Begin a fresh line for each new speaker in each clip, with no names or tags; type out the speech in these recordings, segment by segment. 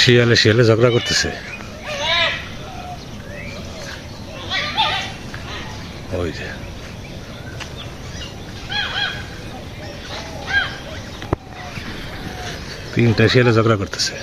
শিয়ালে শিয়ালে ঝগড়া করতেছে। ওই যে তিনটা শিয়ালে ঝগড়া করতেছে।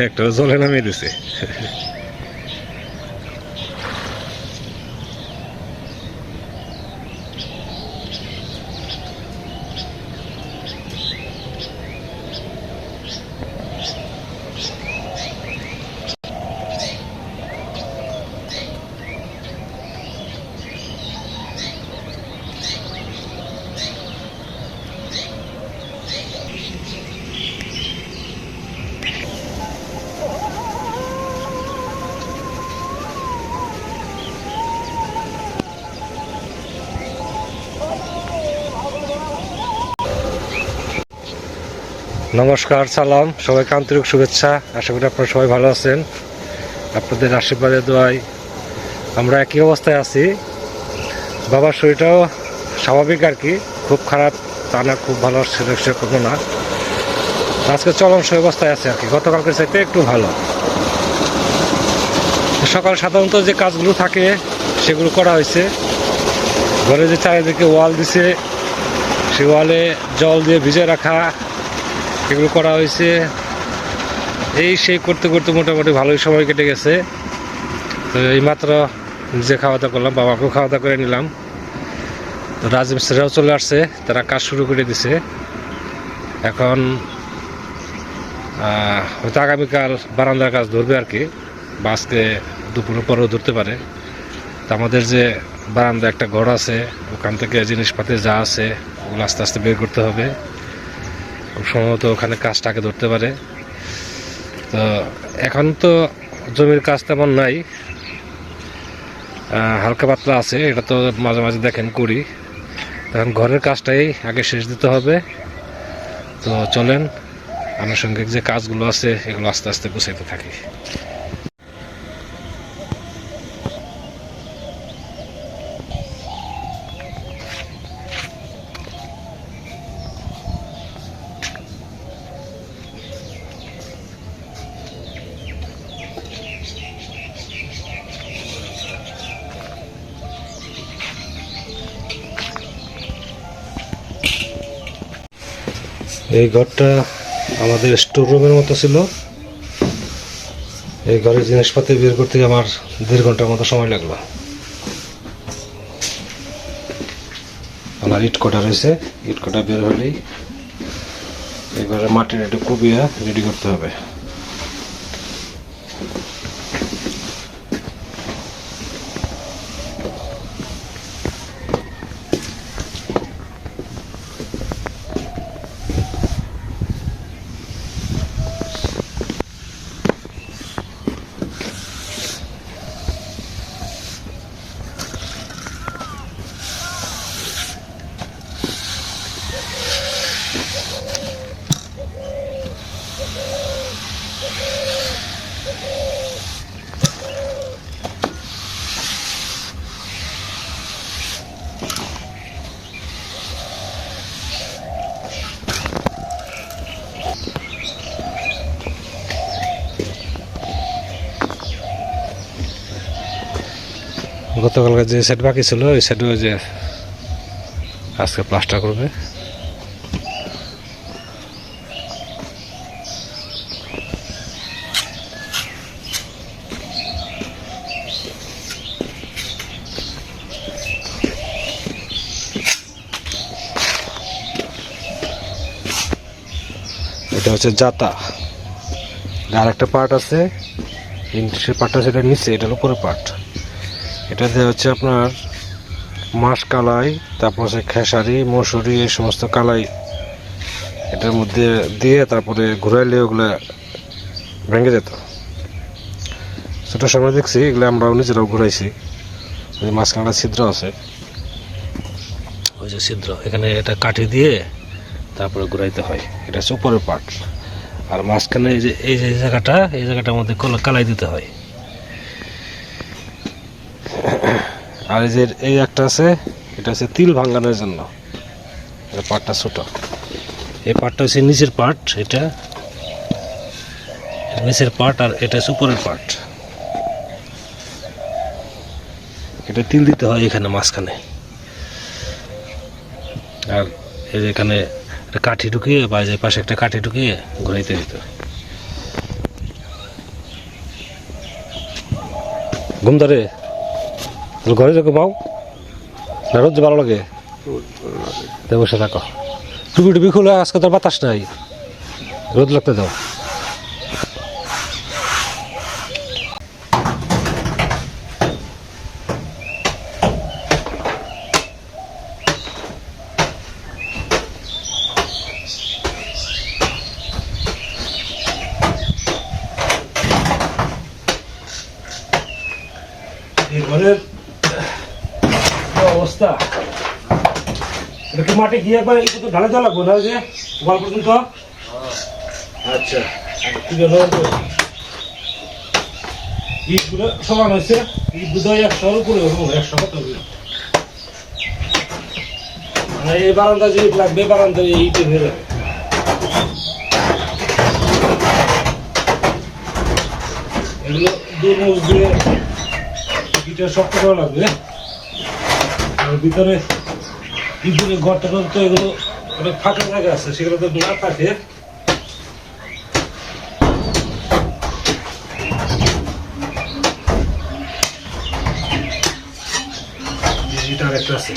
একটা জলে নামিয়ে দিছে। নমস্কার, সালাম, সবাইকে আন্তরিক শুভেচ্ছা। আশা করি আপনারা সবাই ভালো আছেন। আপনাদের আশীর্বাদে দোয়ায় আমরা একই অবস্থায় আছি। বাবার শরীরটাও স্বাভাবিক আর কি, খুব খারাপ তা না, খুব ভালো সেরকম না। আজকে চলনসই অবস্থায় আছে আর কি, গতকালকে চাইতে একটু ভালো। সকাল সাধারণত যে কাজগুলো থাকে সেগুলো করা হয়েছে। ঘরে যে চারিদিকে ওয়াল দিছে, সেই ওয়ালে জল দিয়ে ভিজে রাখা, এগুলো করা হয়েছে। সেই করতে করতে মোটামুটি ভালোই সময় কেটে গেছে। তো এইমাত্র নিজে খাওয়া দাওয়া করলাম, বাবাকেও খাওয়া দাওয়া করে নিলাম। তো রাজমিস্ত্রিরাও চলে আসছে, তারা কাজ শুরু করে দিছে। এখন হয়তো আগামীকাল বারান্দার কাজ ধরবে আর কি, বা আজকে দুপুরের পরেও ধরতে পারে। তো আমাদের যে বারান্দা একটা ঘর আছে, ওখান থেকে জিনিসপাতি যা আছে ওগুলো আস্তে আস্তে বের করতে হবে। খুব সম্ভবত ওখানে কাজটাকে ধরতে পারে। তো এখন তো জমির কাজ তেমন নাই, হালকা পাতলা আছে। এটা তো মাঝে মাঝে দেখেন করি। এখন ঘরের কাজটাই আগে শেষ দিতে হবে। তো চলেন আনুষঙ্গিক যে কাজগুলো আছে এগুলো আস্তে আস্তে গুছাইতে থাকি। এই ঘরটা আমাদের স্টোর রুমের মতো ছিল। এই ঘরের জিনিসপাতি বের করতে আমার 1.5 ঘন্টার মতো সময় লাগলো। আমার ইট কটা রয়েছে, ইট কটা বের হলেই এই ঘরের মাটির একটু কুবিয়া রেডি করতে হবে। গতকালকে যে সেট বাকি ছিল ওই সেটও যে আজকে প্লাস্টার করবে। এটা হচ্ছে জাতা, আর একটা পার্ট আছে, সে পার্টটা সেটা নিচে, এটার উপরে পার্ট। এটাতে হচ্ছে আপনার মাছ কালাই, তারপর হচ্ছে খেসারি, মসুরি, এই সমস্ত কালাই এটার মধ্যে দিয়ে তারপরে ঘুরাইলে ওগুলো ভেঙে যেত। সেটা সময় দেখছি, এগুলো আমরাও নিজেরাও ঘুরাইছি। মাঝখানে ছিদ্র আছে, ওই যে ছিদ্র, এখানে এটা কাঠি দিয়ে তারপরে ঘুরাইতে হয়। এটা হচ্ছে উপরের পার্ট। আর মাঝখানে এই যে জায়গাটা, এই জায়গাটার মধ্যে কালাই দিতে হয়। আর এই যে এই একটা আছে, এটা হচ্ছে তিল ভাঙানোর জন্য, পার্টটা ছোট। এই পার্টটা হচ্ছে নিচের পার্ট, এটা নিচের পার্ট, আর এটা হচ্ছে উপরের পার্ট। এটা তিল দিতে হয় এখানে মাঝখানে। আর এই যে এখানে একটা কাঠি ঢুকিয়ে, বা যে পাশে একটা কাঠি ঢুকিয়ে ঘুরাইতে দিতে হয়। ঘুমদারে ঘরে যাকে পাও না, রোদ ভালো লাগে, বসে থাকো। টুপি টুপি খুলে, আজকে তোর বাতাস নাই, রোদ লাগতে দাও। এই ঘরের অবস্থা, এটা কি মাটি গিয়ে একবার একটু ঢালে দেওয়া লাগবো না, যে ওয়াল পর্যন্ত? আচ্ছা, ইটগুলো সমান হয়েছে, ইট বোধ হয় 100-র উপরে, 100 কত হবে। এই বারান্দা যে ইট লাগবে, বারান্দা এই ইটে হয়ে যাবে। এগুলো দুর্মুজ দিয়ে ইটে শক্ত করা লাগবে। আর ভিতরে ঘরটা তো এগুলো অনেক ফাঁকা জায়গা আছে, সেগুলো তো না থাকে। এটা আরেকটা আছে,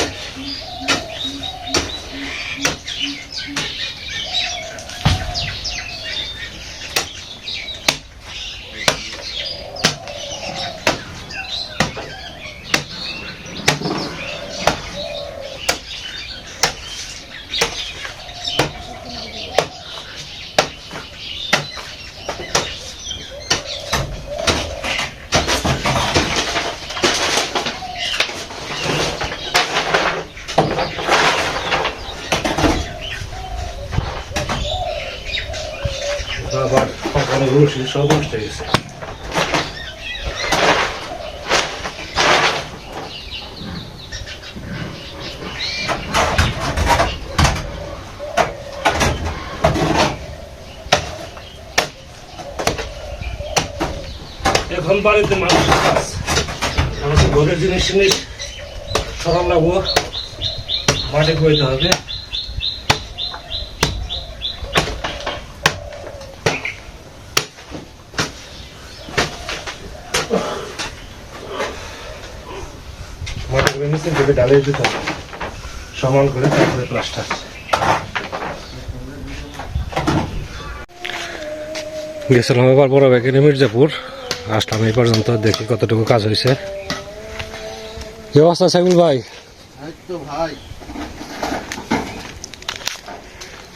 আবার অনেক রসি সব নষ্ট হয়ে গেছে। এখন বাড়িতে মানুষের কাজ, আমাদের ঘরের জিনিস জিনিস সরান লাগবো, মাটি বইতে হবে। মাটিগুলো নিচে ভেবে ঢালিয়ে দিতে হবে সমান করে, তারপরে প্লাস্টার। গেছিলাম এবার বড় ব্যাগের মির্জাপুর, আসলাম এই পর্যন্ত, দেখি কতটুকু কাজ হয়েছে। কি অবস্থা সাইবুল ভাই?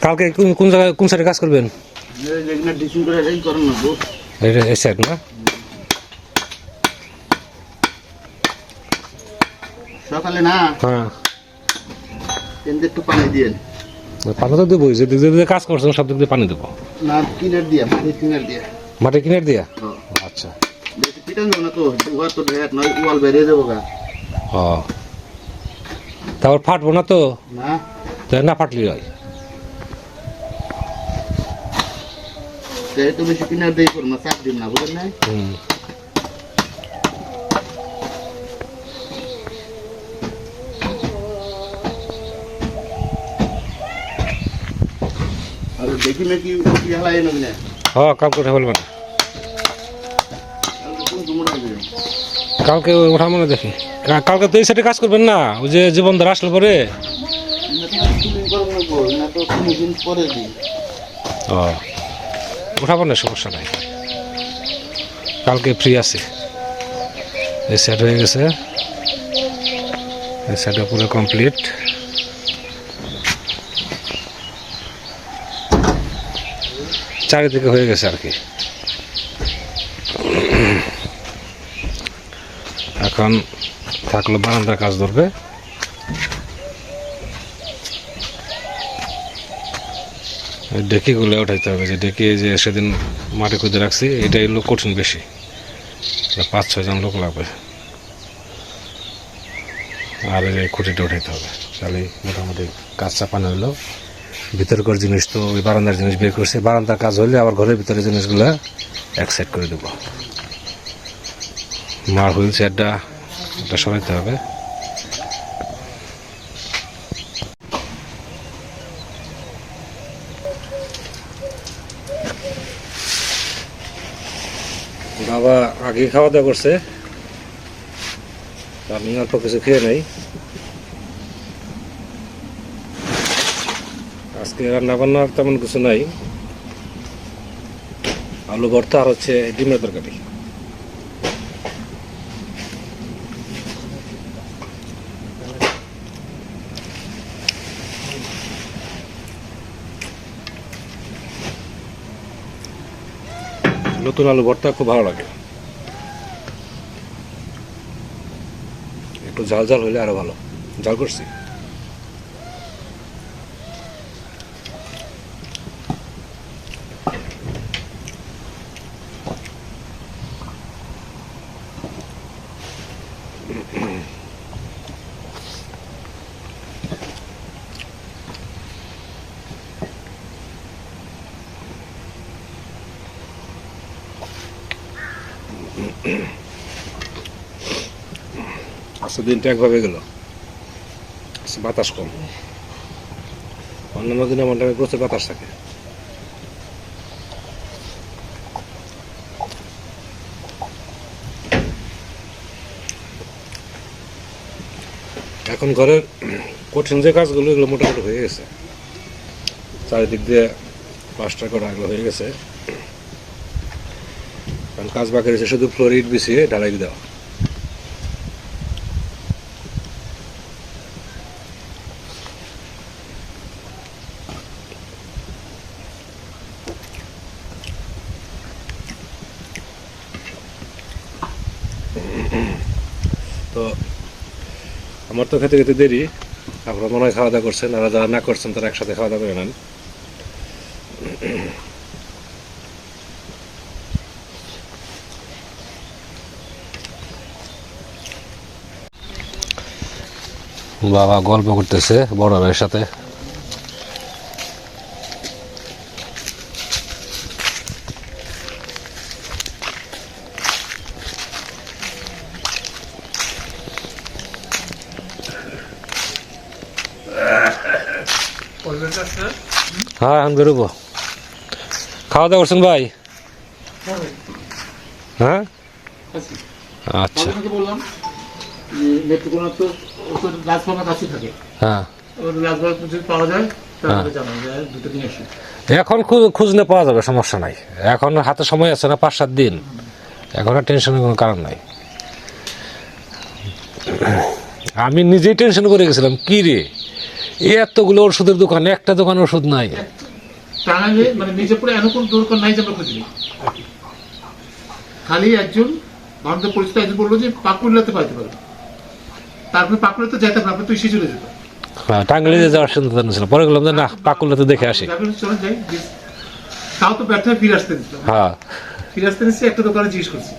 কালকে কোন জায়গায়, কোন সাইডে কাজ করবেন? এই সাইড না?
সকালে না,
হ্যাঁ,
একটু পানি দিয়ে।
পানি তো দেবো, যে দিক দিয়ে কাজ করছেন সব দিক দিয়ে পানি দেবো
না, কিনার দিয়ে, মাটি কিনার দিয়ে।
মাটি কিনার দিয়া? আচ্ছা,
বেশি পিটান যাবো না তো, দুবার তো ঢেক নয়, ওয়াল বেরিয়ে যাবো গা।
ও, তারপর ফাটবো না তো?
না,
তাই না ফাটলি হয়।
তো বেশি কিনার দিয়ে করবো না, চাপ দিন না, বুঝলেন না? আর দেখি নাকি হালাই নেবি না?
হ্যাঁ, কাম করে বলবেন, কালকে ওঠা মনে দেখি। কালকে তো এই সাইডে কাজ করবেন না, ওই যে জীবনদার আসলে পরে? ও, উঠাবো না, সমস্যা নাই, কালকে ফ্রি আছে। এই সাইড হয়ে গেছে, এই সাইডে পুরো কমপ্লিট। চারিদিকে হয়ে গেছে আর কি। এখন থাকলো বারান্দার কাজ ধরবে। ডেকিগুলো উঠাইতে হবে, যে ডেকে যে সেদিন মাটি খুঁজে রাখছি এটাই হলো কঠিন বেশি, 5-6 জন লোক লাগবে। আর এই খুঁটিটা উঠাইতে হবে, তাহলে মোটামুটি কাজ চাপানো হলো। ভিতরকার জিনিস তো ওই বারান্দার জিনিস বের করছে, বারান্দার কাজ হলে আবার ঘরের ভিতরে জিনিসগুলো এক সাইড করে দেবো। মার হুইল চেয়ারটা এটা সরাইতে হবে। বাবা আগে খাওয়া দাওয়া করছে, আমি অল্প কিছু খেয়ে নেই। আজকে রান্না বান্না তেমন কিছু নাই, আলু ভর্তা আর হচ্ছে ডিমের তরকারি। নতুন আলু ভর্তা খুব ভালো লাগে, একটু ঝাল ঝাল হলে আরো ভালো। ঝাল করছি। আজকে দিনটা একভাবে গেল, বাতাস কম। অন্যান্য দিনে আমার প্রচুর বাতাস থাকে। এখন ঘরের কঠিন যে কাজগুলো এগুলো মোটামুটি হয়ে গেছে, চারিদিক দিয়ে প্লাস্টার করা এগুলো হয়ে গেছে। কারণ কাজ বাকি রয়েছে শুধু ফ্লোরিড বিছিয়ে ঢালাই দেওয়া। তো আমার তো খেতে খেতে দেরি, আপনারা মনে হয় খাওয়া দাওয়া করছেন, আর যারা না করছেন তারা একসাথে খাওয়া দাওয়া করে নেন। বাবা গল্প করতেছে বড় ভাইয়ের সাথে। হ্যাঁ এখন বেরোবো। খাওয়া দাওয়া করছেন ভাই? হ্যাঁ আচ্ছা।
বললাম যে নেত্রকোনা তো রাজভবনের কাছে থাকে,
হ্যাঁ
রাজভবন যদি পাওয়া যায় তাহলে জানান যে দুটো দিন আসি।
এখন খোঁজ নিয়ে পাওয়া যাবে, সমস্যা নাই। এখন হাতে সময় আছে না, 5-7 দিন, এখন আর টেনশনের কোনো কারণ নাই। আমি নিজেই টেনশন করে গেছিলাম, কি রে এতগুলো ওষুধের দোকান, একটা দোকান ওষুধ নাই।
মানে মির্জাপুরে এমন কোন দোকান নাই যে আমরা খুঁজি, খালি একজন আমাদের পরিচিত একজন বললো যে পাকুড়াতে পাইতে পারবে, তারপরে পাকুড়াতে যেতে পারবে, তুই সে চলে যেত।
হ্যাঁ টাঙ্গাইলে যাওয়ার সিদ্ধান্ত ছিল, পরে গেলাম যে না পাকুড়াতে দেখে আসি।
চলে যাই, তাও তো ব্যর্থ হয়ে ফিরে আসতে দিচ্ছিল।
হ্যাঁ
ফিরে আসতে দিচ্ছি, একটা দোকানে জিজ্ঞেস করছি,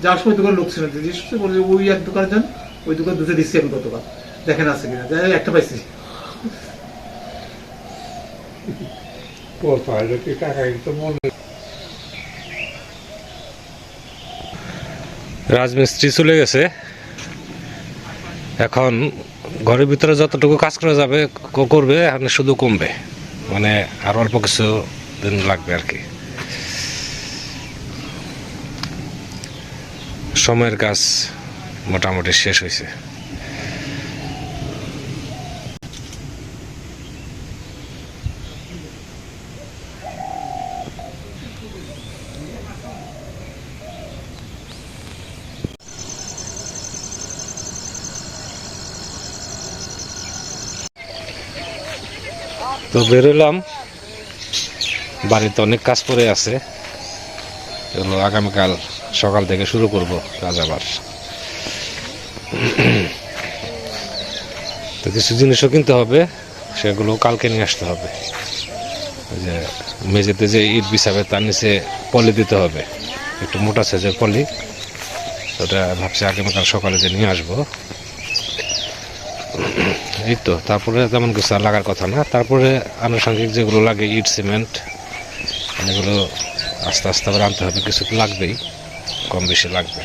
যাওয়ার সময় দোকানের লোক ছিল, জিজ্ঞেস করছে বলে ওই এক দোকানে যান, ওই দোকান দুটো দিচ্ছি আমি গতকাল, দেখেন আছে কিনা, একটা পাইছি।
রাজমিস্ত্রি চলে গেছে, এখন ঘরের ভিতরে যতটুকু কাজ করা যাবে করবে, এখন শুধু কমবে, মানে আর অল্প কিছু দিন লাগবে আর কি। সময়ের কাজ মোটামুটি শেষ হয়েছে। তো বেরোলাম, বাড়িতে অনেক কাজ পড়ে আছে, এগুলো আগামীকাল সকাল থেকে শুরু করব কাজ আবার। তো কিছু জিনিসও কিনতে হবে, সেগুলো কালকে নিয়ে আসতে হবে। ওই যে মেঝেতে যে ইট বিছাবে তার নিচে পলি দিতে হবে, একটু মোটা সাইজের পলি। ওটা ভাবছি আগামীকাল সকালে যে নিয়ে আসবো। এই তো, তারপরে তেমন কিছু আর লাগার কথা না। তারপরে আনুষঙ্গিক যেগুলো লাগে, ইট সিমেন্ট, এগুলো আস্তে আস্তে আবার আনতে হবে। কিছু তো লাগবেই, কম বেশি লাগবে।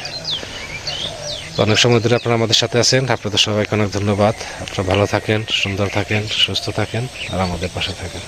তো অনেক সময় ধরে আপনারা আমাদের সাথে আছেন, আপনাদের সবাইকে অনেক ধন্যবাদ। আপনারা ভালো থাকেন, সুন্দর থাকেন, সুস্থ থাকেন আর আমাদের পাশে থাকেন।